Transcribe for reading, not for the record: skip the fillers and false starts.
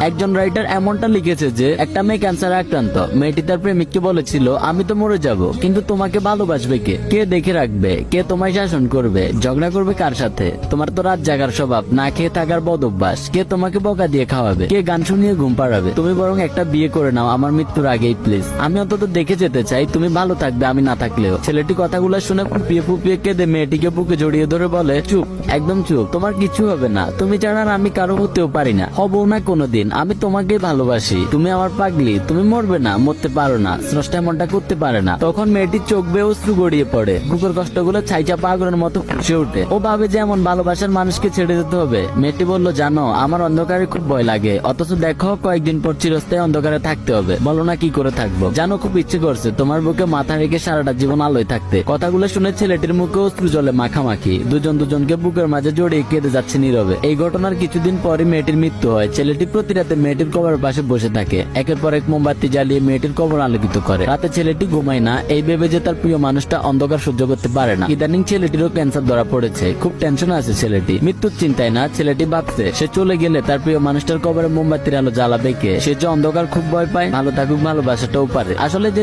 একজন রাইটার এমনটা লিখেছে যে একটা মেয়ে ক্যান্সারে আক্রান্ত। মেয়েটি তার প্রেমিককে বলেছিল, আমি তো মরে যাব, কিন্তু তোমাকে ভালোবাসবে কে, কে দেখে রাখবে, কে তোমায় শাসন করবে, ঝগড়া করবে কার সাথে, তোমার তো রাত জাগার স্বভাব, না খেয়ে থাকার বদ অভ্যাস, কে তোমাকে বকা দিয়ে খাওয়াবে, কে গান শুনিয়ে ঘুম পাড়াবে, তুমি বরং একটা বিয়ে করে নাও আমার মৃত্যুর আগেই প্লিজ, আমি অন্তত দেখে যেতে চাই তুমি ভালো থাকবে আমি না থাকলেও। ছেলেটি কথাগুলো শুনে ফুপিয়ে ফুপিয়ে কেঁদে মেয়েটিকে বুকে জড়িয়ে ধরে বলে, চুপ, একদম চুপ, তোমার কিছু হবে না, তুমি জানার আমি কারো হতেও পারি না, হবো না কোনোদিন, আমি তোমাকে ভালোবাসি, তুমি আমার পাগলি, তুমি মরবে না, মরতে পারো না, স্রষ্টা এমনটা করতে পারে না। তখন মেয়েটির চোখ বেয়ে অশ্রু গড়িয়ে পড়ে, বুকের কষ্টগুলো ছাইচাপা আগুনের মতো ফুসে ওঠে। ও ভাবে যে এমন ভালোবাসার মানুষকে ছেড়ে দিতে হবে। মেয়েটি বলল, জানো আমার অন্ধকারে খুব ভয় লাগে, অথচ দেখো কয়েকদিন পর চিরস্থায়ী অন্ধকারে থাকতে হবে, বলো না কি করে থাকবো, জানো খুব ইচ্ছে করছে তোমার বুকে মাথা রেখে সারাটা জীবন আলোয় থাকতে। কথাগুলো শুনে ছেলেটির মুখে অশ্রু জলে মাখামাখি, দুজন দুজনকে বুকের মাঝে জড়িয়ে কেঁদে যাচ্ছে নীরবে। এই ঘটনার কিছুদিন পরে মেয়েটির মৃত্যু হয়। ছেলেটি প্রতি রাতে মেয়েটির কবরের পাশে বসে থাকে, একের পর এক মোমবাতি জ্বালিয়ে মেয়েটির কবর আলোকিত করে। রাতে ছেলেটি ঘুমায় না, এই ভেবে যে তার প্রিয় মানুষটা অন্ধকার সহ্য করতে পারে না। ইদানিং ছেলেটিরও ক্যান্সার ধরা পড়েছে, খুব টেনশন আছে ছেলেটি। মৃত্যুর চিন্তায় না, ছেলেটি ভাবছে সে চলে গেলে তার প্রিয় মানুষটার কবরে মোমবাতির আলো জ্বালাবে কে, সে যে অন্ধকার খুব ভয় পায়, ভালো থাকুক ভালোবাসাটাও পারে। আসলে যে